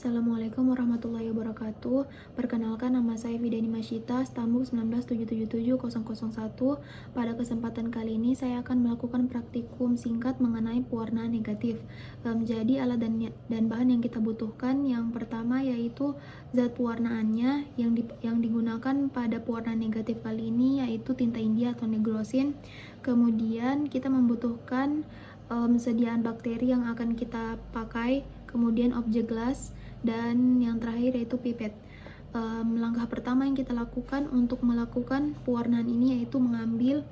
Assalamualaikum warahmatullahi wabarakatuh. Perkenalkan, nama saya Vidani Masyita, Stambuk 1977001. Pada kesempatan kali ini saya akan melakukan praktikum singkat mengenai pewarnaan negatif. Jadi alat dan bahan yang kita butuhkan yang pertama yaitu zat pewarnaannya yang digunakan pada pewarnaan negatif kali ini yaitu tinta India atau negrosin. Kemudian kita membutuhkan sediaan bakteri yang akan kita pakai, kemudian objek gelas, dan yang terakhir yaitu pipet. Langkah pertama yang kita lakukan untuk melakukan pewarnaan ini yaitu mengambil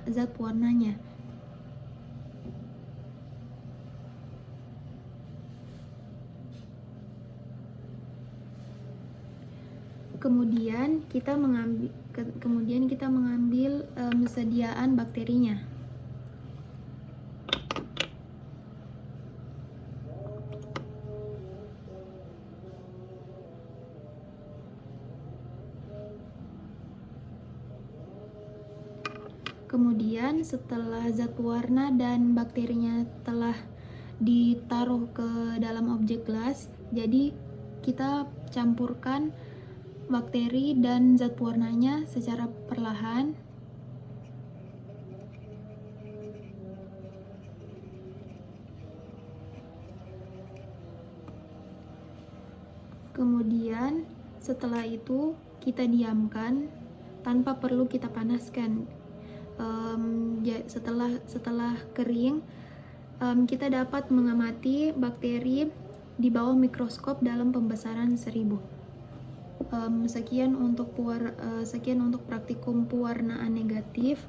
zat pewarnanya. Kemudian kita mengambil sediaan bakterinya. Kemudian setelah zat pewarna dan bakterinya telah ditaruh ke dalam objek gelas, jadi kita campurkan bakteri dan zat pewarnanya secara perlahan. Kemudian setelah itu kita diamkan tanpa perlu kita panaskan. Setelah kering, kita dapat mengamati bakteri di bawah mikroskop dalam pembesaran 1000. Sekian untuk praktikum pewarnaan negatif.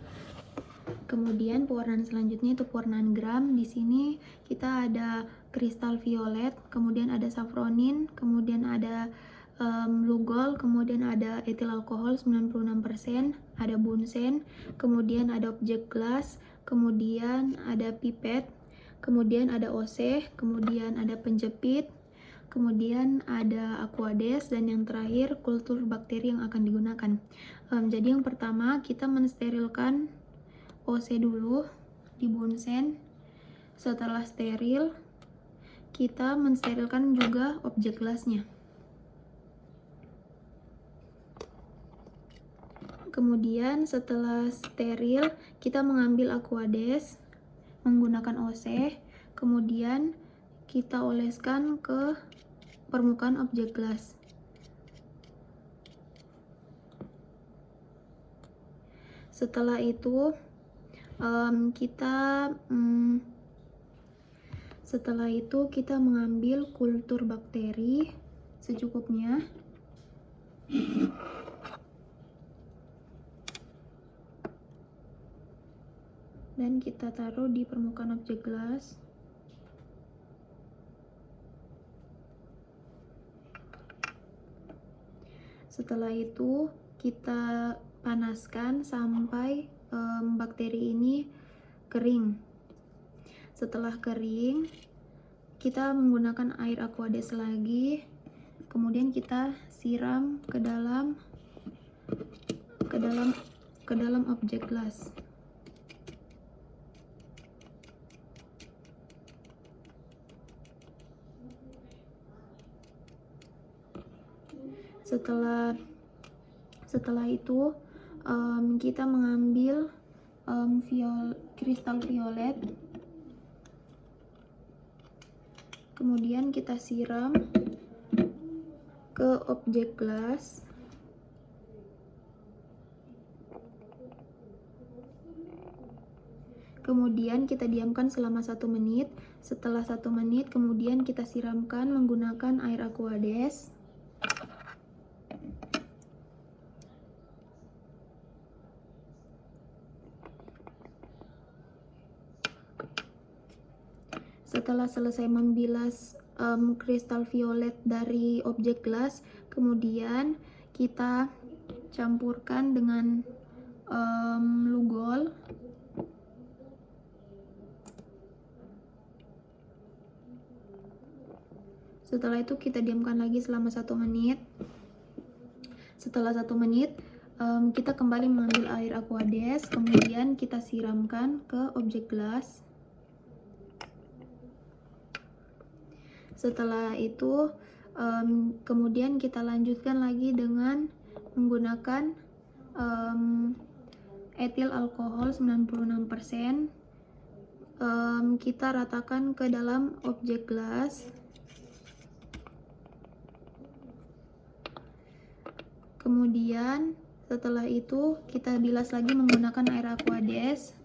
Kemudian pewarnaan selanjutnya itu pewarnaan gram. Di sini kita ada kristal violet, kemudian ada safronin, kemudian ada lugol, kemudian ada etil alkohol 96%, ada bunsen, kemudian ada objek gelas, kemudian ada pipet, kemudian ada OC, kemudian ada penjepit, kemudian ada aquades, dan yang terakhir kultur bakteri yang akan digunakan. Jadi yang pertama kita mensterilkan OC dulu di bunsen. Setelah steril, kita mensterilkan juga objek gelasnya. Kemudian setelah steril, kita mengambil aquades menggunakan OC, kemudian kita oleskan ke permukaan objek gelas. Setelah itu kita mengambil kultur bakteri secukupnya. Dan kita taruh di permukaan objek gelas. Setelah itu kita panaskan sampai bakteri ini kering. Setelah kering, kita menggunakan air aquades lagi, kemudian kita siram ke dalam objek gelas. Setelah itu kita mengambil kristal violet, kemudian kita siram ke objek gelas. Kemudian kita diamkan selama 1 menit. Setelah 1 menit, kemudian kita siramkan menggunakan air aquades. Setelah selesai membilas kristal violet dari objek gelas, kemudian kita campurkan dengan lugol. Setelah itu kita diamkan lagi selama 1 menit. Setelah 1 menit, kita kembali mengambil air aquades, kemudian kita siramkan ke objek gelas. Setelah itu kemudian kita lanjutkan lagi dengan menggunakan etil alkohol 96%. Kita ratakan ke dalam objek gelas. Kemudian setelah itu kita bilas lagi menggunakan air aquades.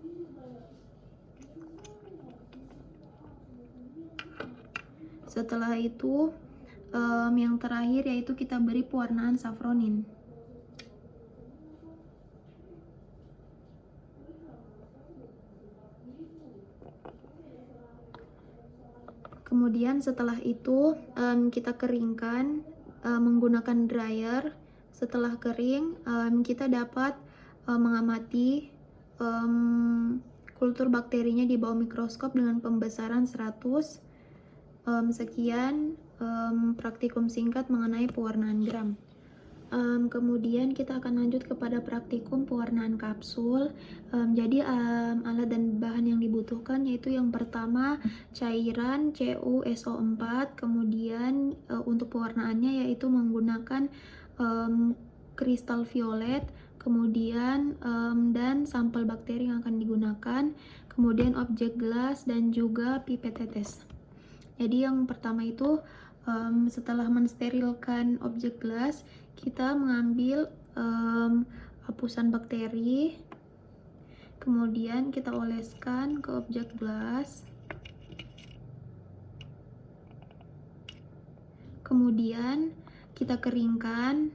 Setelah itu yang terakhir yaitu kita beri pewarnaan safronin. Kemudian setelah itu kita keringkan menggunakan dryer. Setelah kering kita dapat mengamati kultur bakterinya di bawah mikroskop dengan pembesaran 100. Sekian praktikum singkat mengenai pewarnaan gram. Kemudian kita akan lanjut kepada praktikum pewarnaan kapsul. Jadi alat dan bahan yang dibutuhkan yaitu yang pertama cairan CuSO4. Kemudian untuk pewarnaannya yaitu menggunakan kristal violet. Kemudian dan sampel bakteri yang akan digunakan. Kemudian objek gelas dan juga pipet tetes. Jadi yang pertama itu setelah mensterilkan objek gelas, kita mengambil hapusan bakteri, kemudian kita oleskan ke objek gelas, kemudian kita keringkan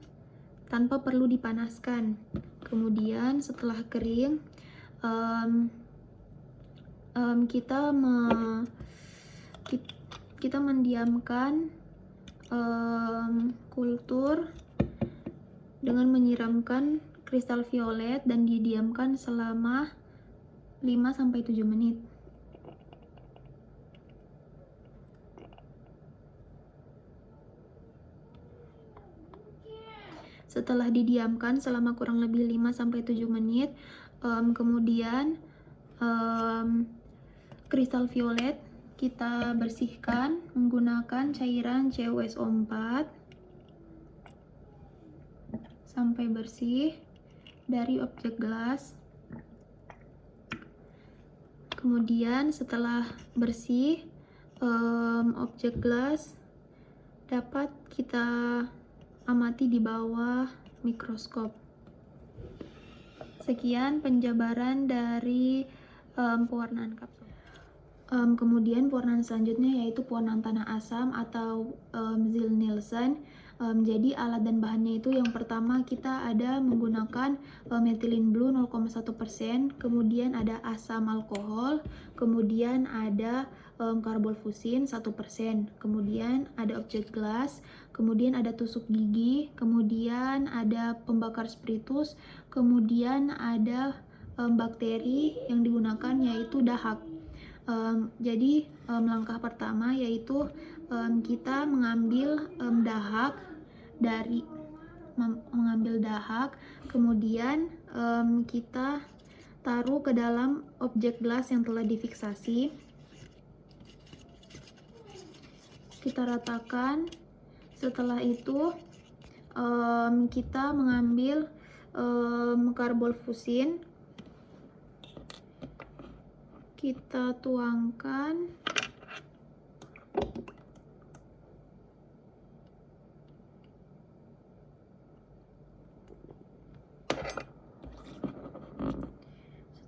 tanpa perlu dipanaskan. Kemudian setelah kering kita mendiamkan kultur dengan menyiramkan kristal violet dan didiamkan selama 5-7 menit. Setelah didiamkan selama kurang lebih 5-7 menit, kemudian kristal violet kita bersihkan menggunakan cairan CuSO4 sampai bersih dari objek gelas. Kemudian setelah bersih objek gelas dapat kita amati di bawah mikroskop. Sekian penjabaran dari pewarnaan kapsul. Kemudian pewarnaan selanjutnya yaitu pewarnaan tanah asam atau Ziehl-Neelsen. Jadi alat dan bahannya itu yang pertama kita ada menggunakan methylene blue 0,1%, kemudian ada asam alkohol, kemudian ada karbonfusin 1%, kemudian ada objek gelas, kemudian ada tusuk gigi, kemudian ada pembakar spiritus, kemudian ada bakteri yang digunakan yaitu dahak. Jadi langkah pertama yaitu kita mengambil dahak, kemudian kita taruh ke dalam objek gelas yang telah difiksasi. Kita ratakan. Setelah itu kita mengambil karbonfusin. Kita tuangkan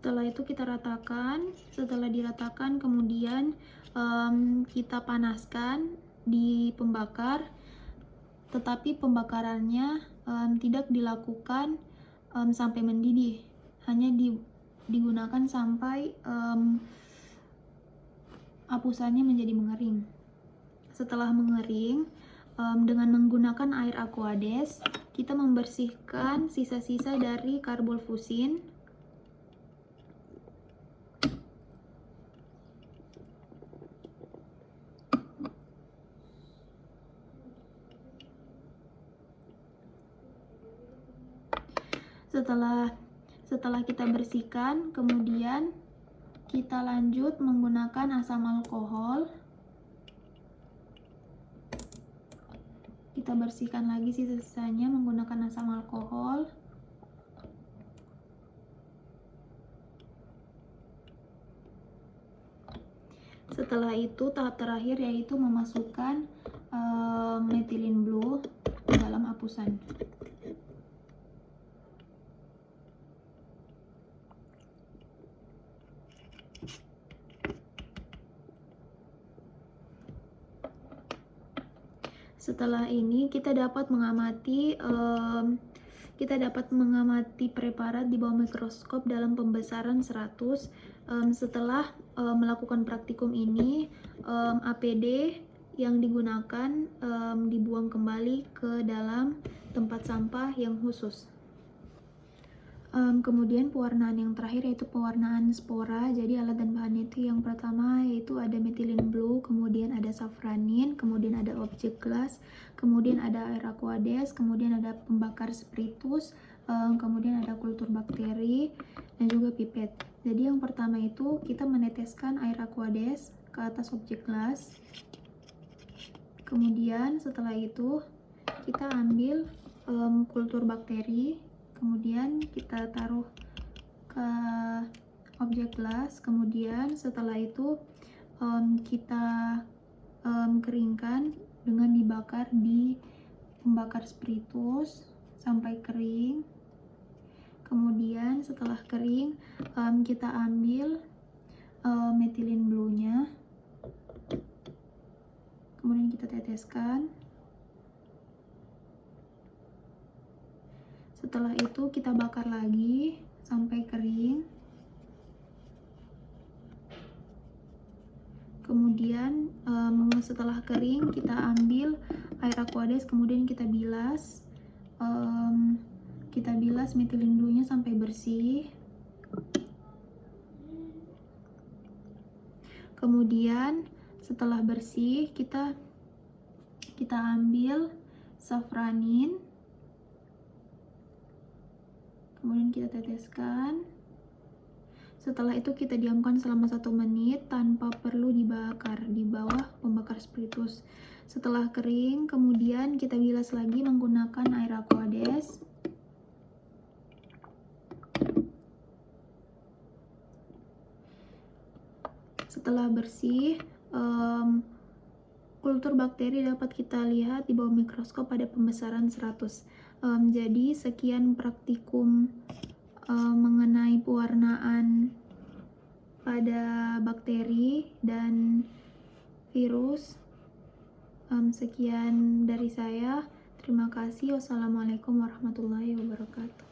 setelah itu kita ratakan. Setelah diratakan kemudian kita panaskan di pembakar, tetapi pembakarannya tidak dilakukan sampai mendidih, hanya digunakan sampai hapusannya menjadi mengering. Setelah mengering, dengan menggunakan air aquades, kita membersihkan sisa-sisa dari karbonfusin. Setelah kita bersihkan, kemudian kita lanjut menggunakan asam alkohol. kita bersihkan lagi sisa-sisanya menggunakan asam alkohol. Setelah itu tahap terakhir yaitu memasukkan methylene blue ke dalam hapusan. Setelah ini kita dapat mengamati preparat di bawah mikroskop dalam pembesaran 100. Setelah melakukan praktikum ini, APD yang digunakan dibuang kembali ke dalam tempat sampah yang khusus. Kemudian pewarnaan yang terakhir yaitu pewarnaan spora. Jadi alat dan bahannya itu yang pertama yaitu ada methylene blue, kemudian ada safranin, kemudian ada objek glass, kemudian ada air aqueous, kemudian ada pembakar spiritus, kemudian ada kultur bakteri dan juga pipet. Jadi yang pertama itu kita meneteskan air aqueous ke atas objek glass. Kemudian setelah itu kita ambil kultur bakteri, kemudian kita taruh ke objek glass. Kemudian setelah itu kita keringkan dengan dibakar di pembakar spiritus sampai kering. Kemudian setelah kering kita ambil methylene blue-nya, kemudian kita teteskan. Setelah itu kita bakar lagi sampai kering. Kemudian setelah kering kita ambil air aqueous, kemudian kita bilas. Kita bilas methylene blue-nya sampai bersih. Kemudian setelah bersih kita ambil safranin, kemudian kita teteskan. Setelah itu kita diamkan selama 1 menit tanpa perlu dibakar di bawah pembakar spiritus. Setelah kering, kemudian kita bilas lagi menggunakan air aqueous. Setelah bersih, kultur bakteri dapat kita lihat di bawah mikroskop pada pembesaran 100. Jadi sekian praktikum mengenai pewarnaan pada bakteri dan virus. Sekian dari saya. Terima kasih. Wassalamualaikum warahmatullahi wabarakatuh.